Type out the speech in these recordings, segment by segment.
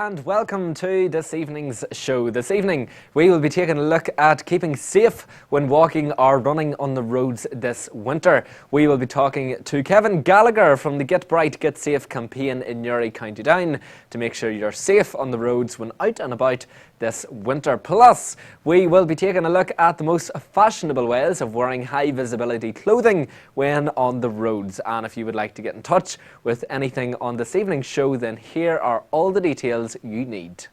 and welcome to this evening's show. This evening we will be taking a look at keeping safe when walking or running on the roads this winter. We will be talking to Kevin Gallagher from the Get Bright, Get Safe campaign in Newry, County Down, to make sure you're safe on the roads when out and about this winter. Plus, we will be taking a look at the most fashionable ways of wearing high visibility clothing when on the roads. And if you would like to get in touch with anything on this evening's show, then here are all the details you need.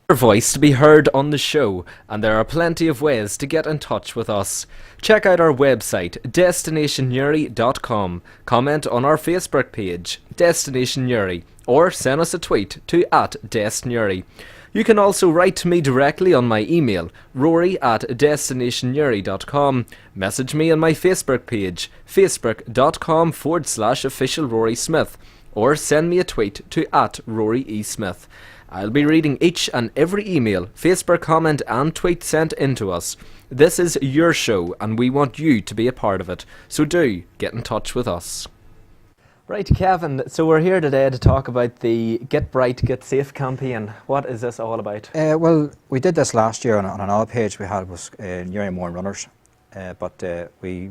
Your voice to be heard on the show, and there are plenty of ways to get in touch with us. Check out our website, destinationnewry.com, comment on our Facebook page, Destination Newry, or send us a tweet to @DestNewry. You can also write to me directly on my email, rory@destinationnewry.com. Message me on my Facebook page, facebook.com/official Rory Smith, or send me a tweet to @RoryESmith. I'll be reading each and every email, Facebook comment and tweet sent in to us. This is your show and we want you to be a part of it, so do get in touch with us. Right, Kevin, so we're here today to talk about the Get Bright, Get Safe campaign. What is this all about? Well, we did this last year on another page we had was Newry Mourne Runners, but we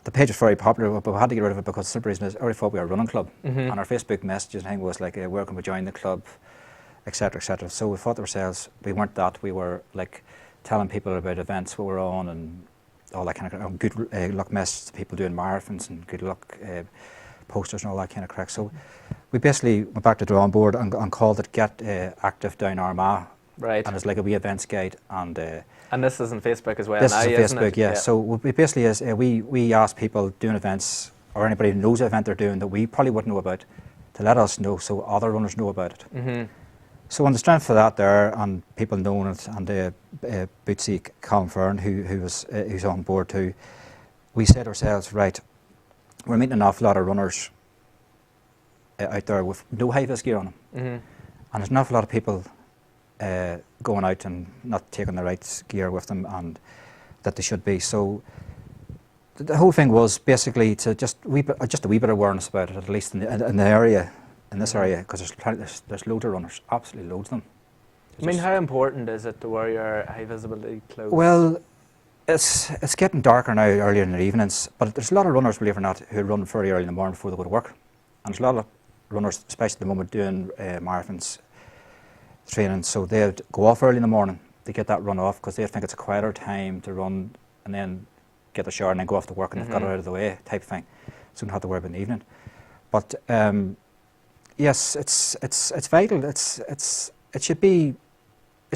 the page was very popular, but we had to get rid of it because the simple reason is everybody thought we were a running club, and our Facebook messages and thing was like, where can we join the club, etc., etc. So we thought to ourselves, we weren't that, we were like telling people about events we were on and all that kind of good luck messages to people doing marathons and good luck posters and all that kind of crack. So we basically went back to the drawing board and called it Get Active Down Armagh. Right. And it's like a wee events guide. And this is on Facebook as well. This now, is on isn't Facebook, it? yeah. So it basically is, we ask people doing events or anybody who knows the event they're doing that we probably wouldn't know about to let us know so other runners know about it. So on the strength of that there and people knowing it and Bootsy Colin Fern who's on board too, we said to ourselves, right, we're meeting an awful lot of runners out there with no high-vis gear on them. And there's an awful lot of people going out and not taking the right gear with them and that they should be. So the whole thing was basically to just a wee bit of awareness about it, at least in the area, in this area, because there's loads of runners, absolutely loads of them. I mean, how important is it to wear your high visibility clothes? Well, it's getting darker now earlier in the evenings, but there's a lot of runners, believe it or not, who run very early in the morning before they go to work. And there's a lot of runners, especially at the moment, doing marathons training, so they'd go off early in the morning to get that run off because they think it's a quieter time to run and then get the shower and then go off to work and they've got it out of the way type of thing, so they don't have to worry about in the evening. But yes, it's vital. It should be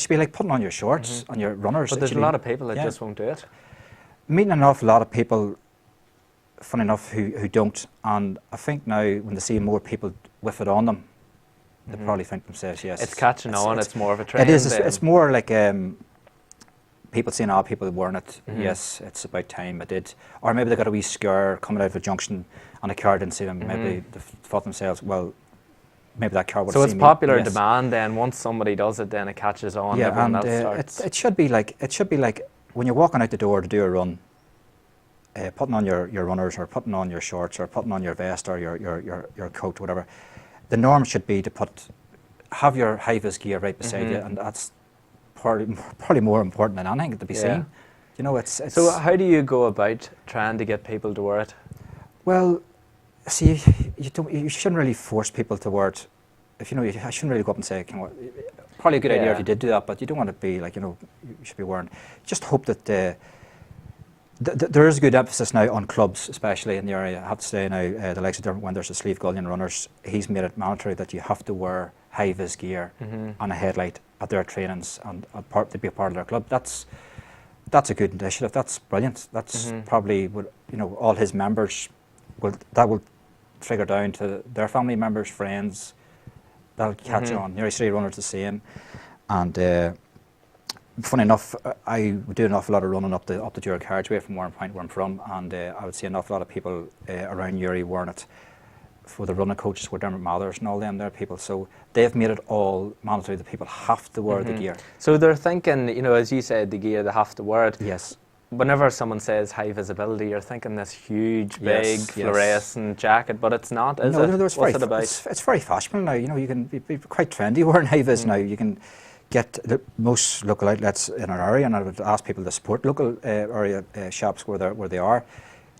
like putting on your shorts on your runners. But there's a lot of people that just won't do it. Meeting an awful lot of people, funny enough, who don't, and I think now when they see more people with it on them, they probably think themselves, yes. It's catching on, it's more of a trend. It is, it's more like people saying, people wearing it, yes, it's about time I did. Or maybe they got a wee scare coming out of a junction and a car didn't see them, maybe they thought themselves, well, maybe that car would have seen me. So it's popular demand then, once somebody does it then it catches on, yeah, and it should be like when you're walking out the door to do a run, putting on your runners or putting on your shorts or putting on your vest or your coat, whatever. The norm should be to have your high-vis gear right beside you, and that's probably more important than anything to be seen. You know, it's. So how do you go about trying to get people to wear it? Well, see, you shouldn't really force people to wear it. If you know, I shouldn't really go up and say, probably a good idea if you did do that, but you don't want to be like, you should be wearing. Just hope that there is a good emphasis now on clubs, especially in the area. I have to say now, the likes of Dermot Winders, the Slieve Gullion runners, he's made it mandatory that you have to wear high-vis gear and a headlight at their trainings and to be a part of their club. That's a good initiative. That's brilliant. That's probably all his members that will trigger down to their family members, friends. That'll catch on. Newry City runners the same, and. Funny enough, I would do an awful lot of running up the Dura carriageway from Warren Point where I'm from, and I would see an awful lot of people around Newry wearing it for the running coaches with Dermot Mathers and all them there people. So they've made it all mandatory that people have to wear the gear. So they're thinking, as you said, the gear, they have to wear it. Yes. whenever someone says high visibility, you're thinking this huge, big, Yes, yes. fluorescent jacket, but it's not, is No, it? no, it's What's very, it about? it's very fashionable now. You know, you can be quite trendy wearing high-vis now. You can get the most local outlets in our area, and I would ask people to support local area shops where they are.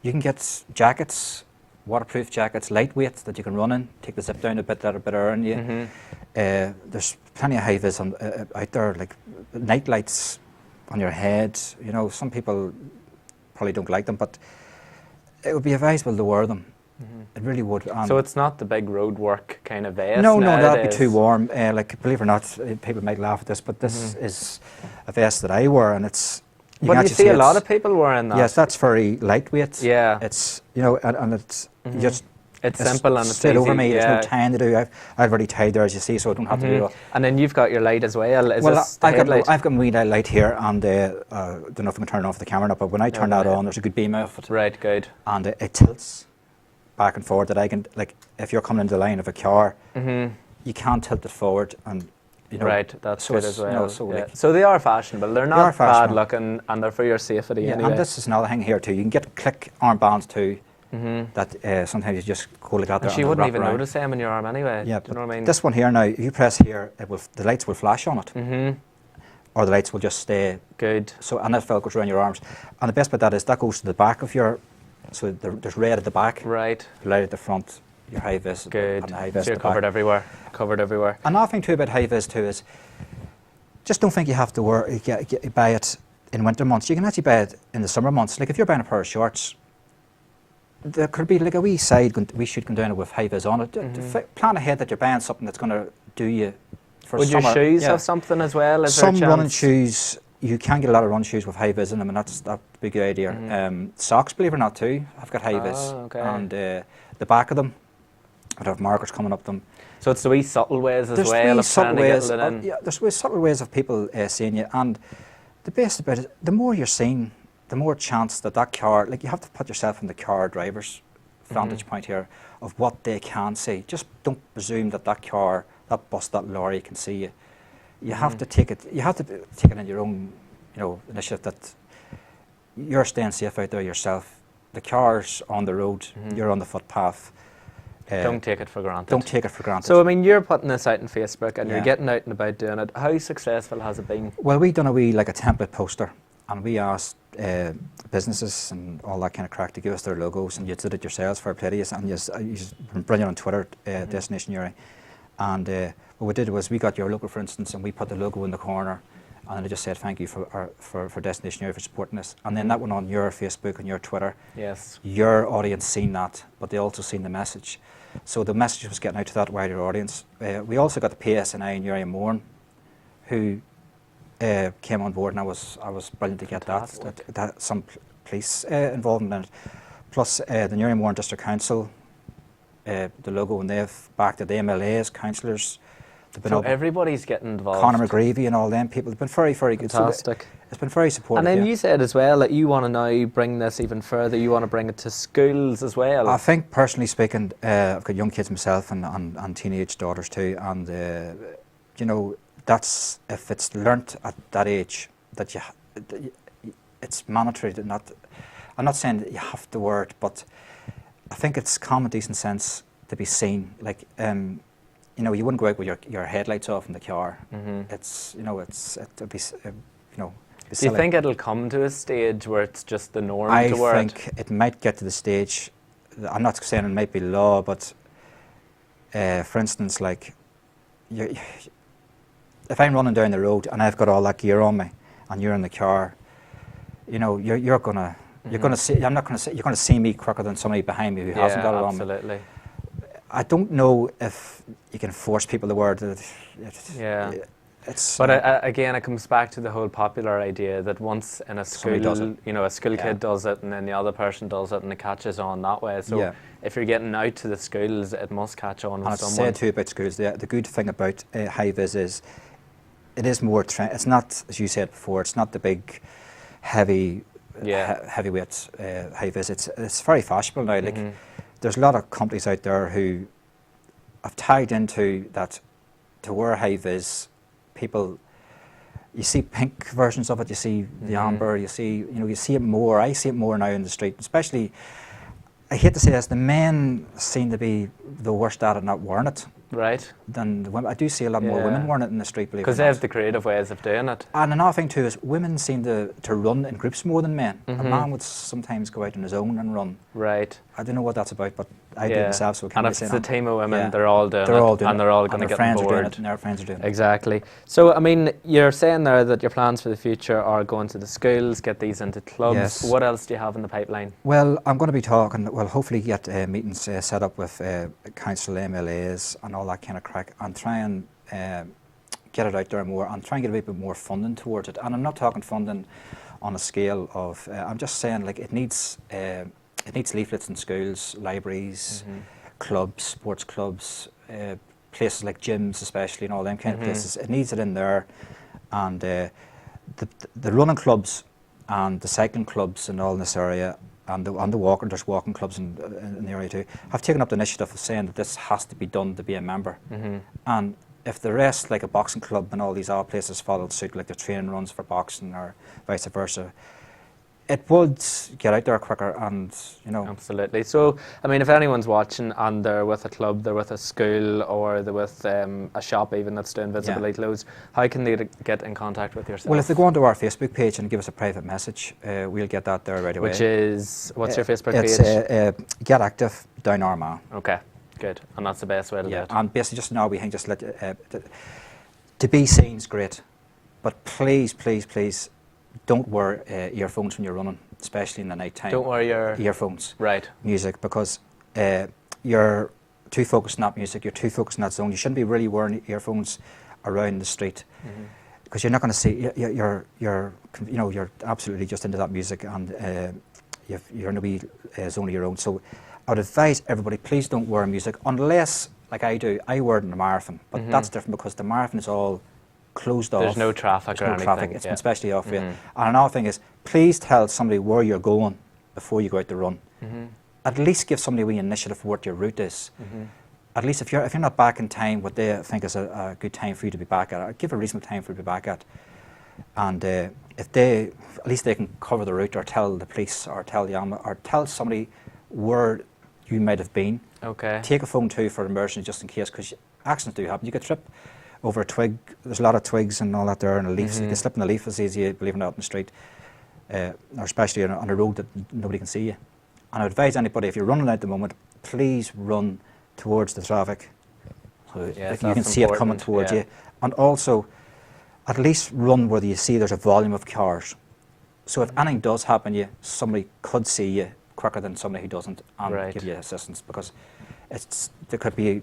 You can get jackets, waterproof jackets, lightweight, that you can run in, take the zip down a bit, let a bit of air in you. There's plenty of high-vis out there, like night lights on your head. You know, some people probably don't like them, but it would be advisable to wear them. It really would. So it's not the big road work kind of vest? No, that'd be nowadays? too warm. Like, believe it or not, people might laugh at this, but this is a vest that I wear, and it's. But can you actually see a lot it's- of people wearing that. Yes, that's very lightweight. Yeah. It's, you know, and it's just. It's simple and it's straight over easy, me. yeah. There's no tying to do. I've already tied there, as you see, so I don't have to do it. And then you've got your light as well. Is Well, this the headlight? I've got my light here, and don't know if I can turn off the camera, but when I turn that on, there's a good beam of it, Right, good. and it tilts back and forward. That I can, like, if you're coming into the line of a car, you can tilt it forward, and you know. Right, that's so good it's, as well. you know, so, yeah. like, So they are fashionable. They're are not bad fashionable. looking, and they're for your safety yeah, anyway. and this is another thing here too. You can get click armbands too. That sometimes you just go like that. And there she and wouldn't wrap even around. notice them in your arm anyway. Yeah, do you know what I mean? this one here now, if you press here, the lights will flash on it, or the lights will just stay. Good. So, and that goes around your arms. And the best bit of that is that goes to the back of your. So there's red at the back, Right. light at the front, your high vis, Good. and the high vis So at you're the covered back. everywhere. Covered everywhere. Another thing too about high vis too is, just don't think you have to buy it in winter months. You can actually buy it in the summer months. Like if you're buying a pair of shorts, there could be like a wee side we should go down with high vis on it. Plan ahead that you're buying something that's going to do you for Would summer. your shoes Yeah. have something as well? Is Some there a running chance? shoes, you can get a lot of run shoes with high vis in them, and that'd be a good idea. Socks, believe it or not, too, have got high vis, okay. and the back of them would have markers coming up them. So it's the wee subtle ways as There's well wee of subtle trying to ways. get it in. Yeah, there's subtle ways of people seeing you, and the best about it, the more you're seen, the more chance that car, like you have to put yourself in the car driver's vantage point here of what they can see. Just don't presume that car, that bus, that lorry can see you. You have to take it. You have to take it in your own, you know, initiative that you're staying safe out there yourself. The car's on the road. You're on the footpath. Don't take it for granted. Don't take it for granted. So I mean, you're putting this out on Facebook and you're Yeah. getting out and about doing it. How successful has it been? Well, we done a template poster, and we asked businesses and all that kind of crack to give us their logos, and you did it yourselves for play to you, and you've been brilliant on Twitter, Destination Uri. And what we did was we got your logo, for instance, and we put the logo in the corner, and then I just said thank you for Destination Uri for supporting us. And then that went on your Facebook and your Twitter. Yes. Your audience seen that, but they also seen the message. So the message was getting out to that wider audience. We also got the PSNI and Uri Moran, who came on board, and I was brilliant to get that some police involvement in it. Plus the Uri Moran District Council, the logo, and they've backed it. The MLAs, councillors. So everybody's getting involved. Conor McGreevy and all them people. They've been very, very good. Fantastic. So it's been very supportive. And then yeah. you said as well that you want to now bring this even further. You want to bring it to schools as well. I think, personally speaking, I've got young kids myself and teenage daughters too, and you know, that's, if it's learnt at that age, that it's mandatory. I'm not saying that you have to wear it, but I think it's common decent sense to be seen. Like, you know, you wouldn't go out with your headlights off in the car. It's, you know, it'd be, you know. Do you think it'll come to a stage where it's just the norm I to wear it? think it might get to the stage. I'm not saying it might be law, but for instance, like, if I'm running down the road and I've got all that gear on me, and you're in the car, you know, you're gonna see. I'm not gonna see. You're gonna see me quicker than somebody behind me who hasn't got it on me. Absolutely. I don't know if you can force people to wear it. Yeah. It's. But again, it comes back to the whole popular idea that once in a Somebody does school, it. you know, a school Yeah. kid does it, and then the other person does it, and it catches on that way. So Yeah. if you're getting out to the schools, it must catch on and with it's someone. said too about schools. The good thing about high vis is it is more. It's not, as you said before. It's not the big, heavy, heavyweight high vis. It's very fashionable now. Like, there's a lot of companies out there who have tied into that to wear high vis. People, You see pink versions of it. You see the amber. You see it more. I see it more now in the street, especially. I hate to say this, the men seem to be the worst at it, not wearing it. Right. Than the women. I do see a lot more women wearing it in the street, believe it or not. Because they have the creative ways of doing it. And another thing too is women seem to run in groups more than men. Mm-hmm. A man would sometimes go out on his own and run. Right. I don't know what that's about, but I do it myself, so I can't and really if say it's a that. team of women, Yeah. they're all doing They're it, all doing and it. they're all And going to their get friends on are doing board. it, and their friends are doing it. Exactly. So, I mean, you're saying there that your plans for the future are going to the schools, get these into clubs. Yes. What else do you have in the pipeline? Well, I'm going to be talking, hopefully get meetings set up with council MLAs and all that kind of crack, and try and get it out there more, and try and get a bit more funding towards it. And I'm not talking funding on a scale of, I'm just saying like it needs leaflets in schools, libraries, clubs, sports clubs, places like gyms especially, and all them kind of places. It needs it in there, and the running clubs and the cycling clubs and all in this area, and there's walking clubs in the area too, have taken up the initiative of saying that this has to be done to be a member. And if the rest, like a boxing club and all these other places, followed suit, like the training runs for boxing or vice versa, it would get out there quicker, and Absolutely. So, I mean, if anyone's watching and they're with a club, they're with a school, or they're with a shop even that's doing visibility clothes, how can they get in contact with yourself? Well, if they go onto our Facebook page and give us a private message, we'll get that there right away. Which is, what's your Facebook page? It's Get Active Down Armagh. Okay, good. And that's the best way to do it. And basically just now we think just let to be seen is great, but please, please, please, don't wear earphones when you're running, especially in the night time. Don't wear your earphones. Right. Music, because you're too focused on that music. You're too focused on that zone. You shouldn't be really wearing earphones around the street, because you're not going to see. You're absolutely just into that music, and you're in a wee zone of your own. So I would advise everybody, please don't wear music unless, like I do, I wear it in the marathon, but that's different because the marathon is all closed off. There's no traffic or anything. Traffic. It's been specially off for you. And another thing is, please tell somebody where you're going before you go out to run. At least give somebody a wee initiative for what your route is. At least if you're not back in time, what they think is a good time for you to be back at, give a reasonable time for you to be back at. And if they, at least they can cover the route, or tell the police, or tell the ambulance, or tell somebody where you might have been. Okay. Take a phone too for emergency, just in case, because accidents do happen. You could trip over a twig. There's a lot of twigs and all that there, and the leaves. You can slip in the leaf as easy, believe it or not, in the street, or especially on a road that nobody can see you. And I would advise anybody, if you're running at the moment, please run towards the traffic, so you can see it coming towards you. And also, at least run where you see there's a volume of cars. So if anything does happen to you, somebody could see you quicker than somebody who doesn't, and give you assistance, because there could be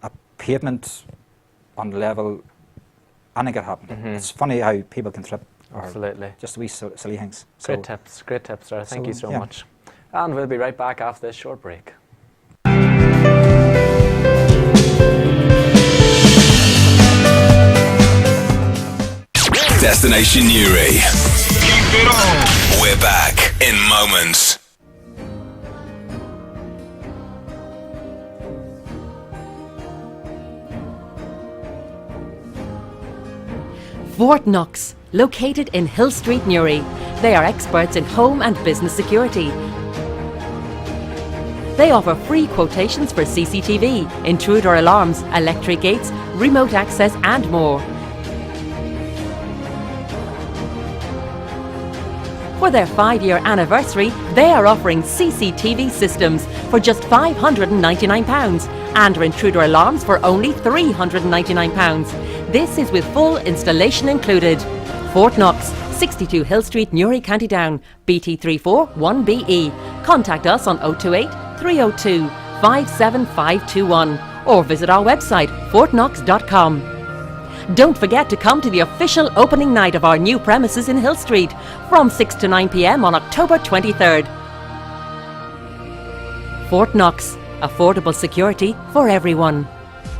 a pavement on the level, anything could happen. It's funny how people can trip. Absolutely. Just wee silly things. Great tips there. Thank you so much. And we'll be right back after this short break. Destination Newry. We're back in moments. Fort Knox, located in Hill Street, Newry. They are experts in home and business security. They offer free quotations for CCTV, intruder alarms, electric gates, remote access and more. For their 5-year anniversary, they are offering CCTV systems for just £599 and intruder alarms for only £399. This is with full installation included. Fort Knox, 62 Hill Street, Newry, County Down, BT34 1BE. Contact us on 028 302 57521 or visit our website fortknox.com. Don't forget to come to the official opening night of our new premises in Hill Street from 6 to 9 p.m. on October 23rd. Fort Knox, affordable security for everyone.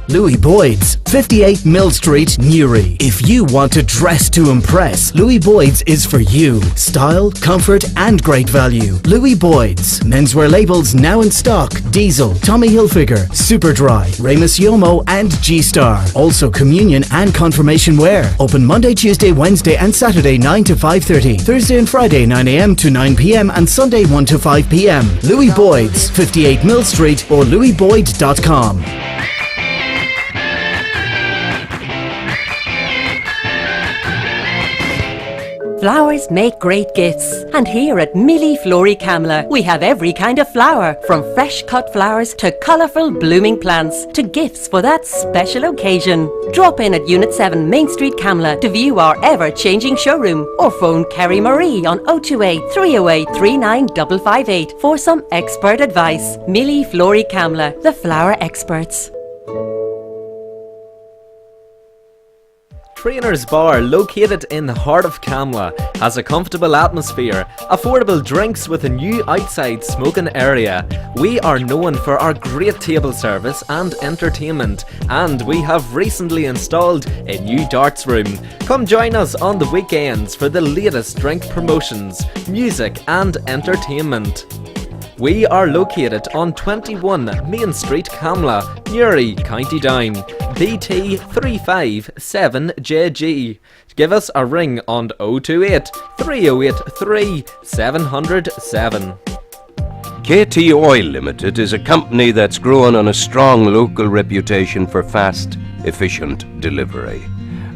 Louis Boyd's, 58 Mill Street, Newry. If you want to dress to impress, Louis Boyd's is for you. Style, comfort and great value. Louis Boyd's. Menswear labels now in stock. Diesel, Tommy Hilfiger, Superdry, Ramus Yomo and G-Star. Also communion and confirmation wear. Open Monday, Tuesday, Wednesday and Saturday 9 to 5:30. Thursday and Friday 9 a.m. to 9 p.m. and Sunday 1 to 5 p.m. Louis Boyd's, 58 Mill Street or louisboyd.com. Flowers make great gifts, and here at Millie Flory Camla we have every kind of flower, from fresh cut flowers to colourful blooming plants to gifts for that special occasion. Drop in at Unit 7 Main Street Camla to view our ever-changing showroom, or phone Kerry Marie on 028 308 39558 for some expert advice. Millie Flory Camla, the flower experts. Trainer's Bar, located in the heart of Camla, has a comfortable atmosphere, affordable drinks with a new outside smoking area. We are known for our great table service and entertainment, and we have recently installed a new darts room. Come join us on the weekends for the latest drink promotions, music and entertainment. We are located on 21 Main Street, Camla, Newry, County Down, BT 357JG. Give us a ring on 028 308 3707. KT Oil Limited is a company that's grown on a strong local reputation for fast, efficient delivery.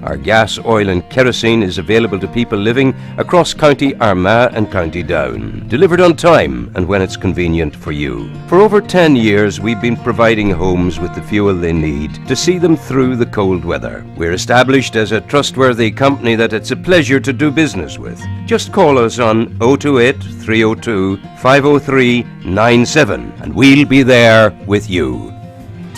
Our gas, oil and kerosene is available to people living across County Armagh and County Down, delivered on time and when it's convenient for you. For over 10 years we've been providing homes with the fuel they need to see them through the cold weather. We're established as a trustworthy company that it's a pleasure to do business with. Just call us on 028 302 503 97 and we'll be there with you.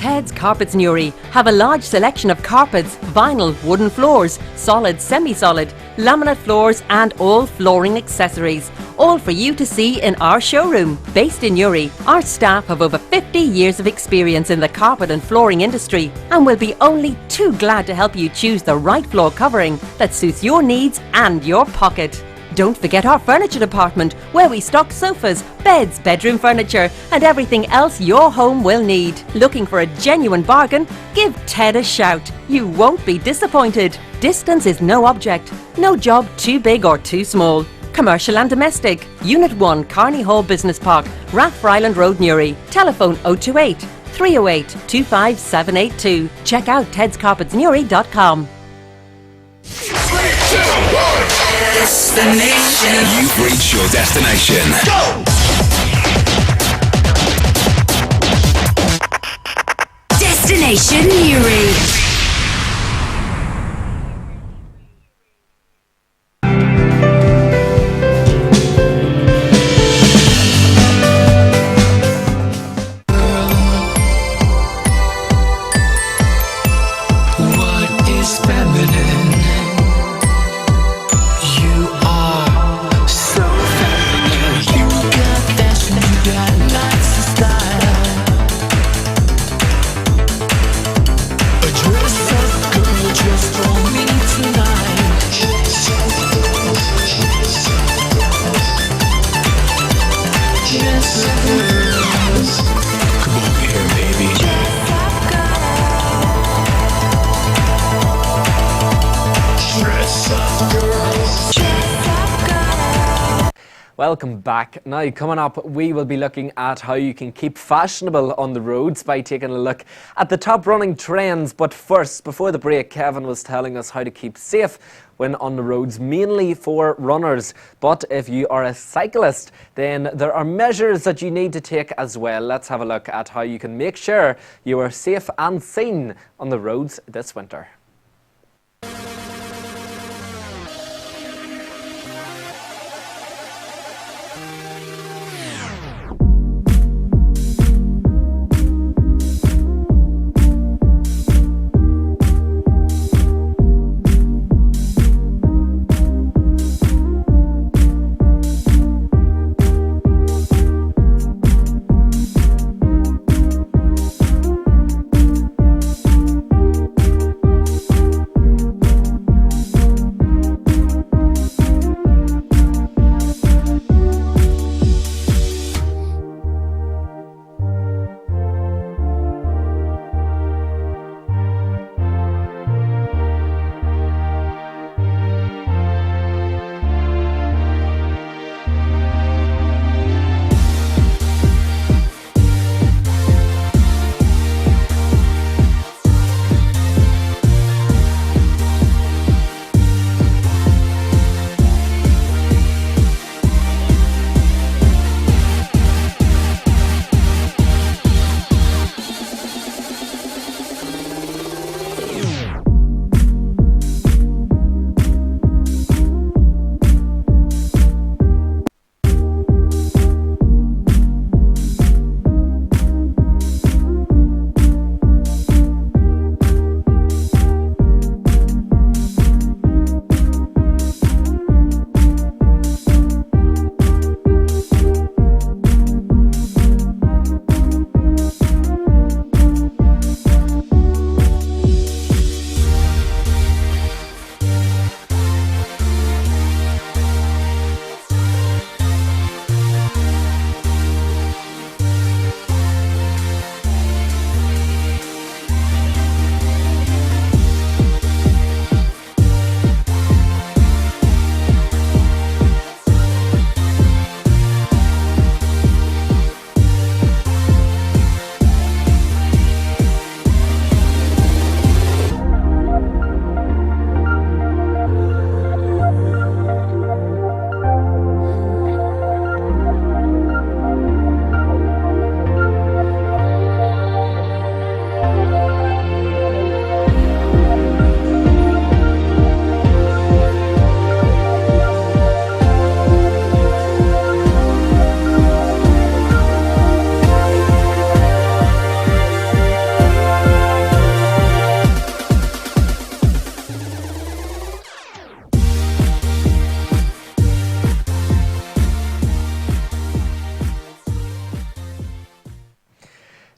Ted's Carpets Newry have a large selection of carpets, vinyl, wooden floors, solid, semi-solid, laminate floors and all flooring accessories, all for you to see in our showroom. Based in Newry, our staff have over 50 years of experience in the carpet and flooring industry and will be only too glad to help you choose the right floor covering that suits your needs and your pocket. Don't forget our furniture department, where we stock sofas, beds, bedroom furniture and everything else your home will need. Looking for a genuine bargain? Give Ted a shout. You won't be disappointed. Distance is no object. No job too big or too small. Commercial and domestic. Unit 1, Carney Hall Business Park, Rathford Island Road, Newry. Telephone 028 308 25782. Check out tedscarpetsnewry.com. Destination. You've reached your destination. Go! Destination Newry. Welcome back. Now, coming up, we will be looking at how you can keep fashionable on the roads by taking a look at the top running trends. But first, before the break, Kevin was telling us how to keep safe when on the roads, mainly for runners. But if you are a cyclist, then there are measures that you need to take as well. Let's have a look at how you can make sure you are safe and seen on the roads this winter.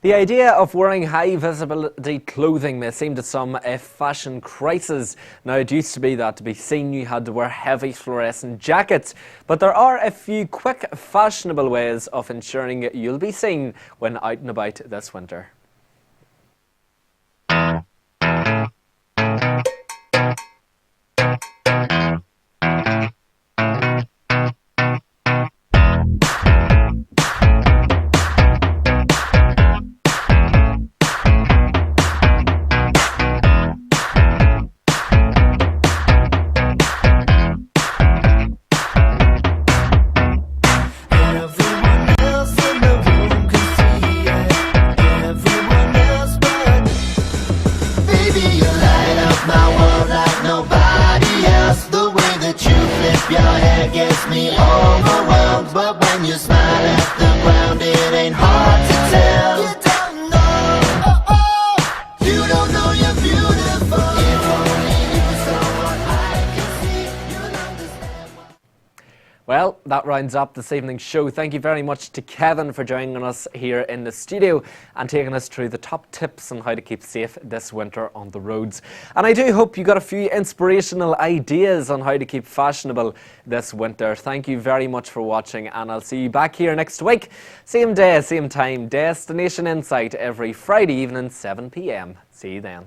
The idea of wearing high visibility clothing may seem to some a fashion crisis. Now, it used to be that to be seen you had to wear heavy fluorescent jackets, but there are a few quick fashionable ways of ensuring you'll be seen when out and about this winter. Your hair gets me overwhelmed, but when you smile at the ground, it ain't hard to tell. You don't know, you don't know you're beautiful. If only you saw what I can see, you'll understand. Well, that rounds up this evening's show. Thank you very much to Kevin for joining us here in the studio and taking us through the top tips on how to keep safe this winter on the roads. And I do hope you got a few inspirational ideas on how to keep fashionable this winter. Thank you very much for watching, and I'll see you back here next week. Same day, same time, Destination Insight every Friday evening, 7 p.m. See you then.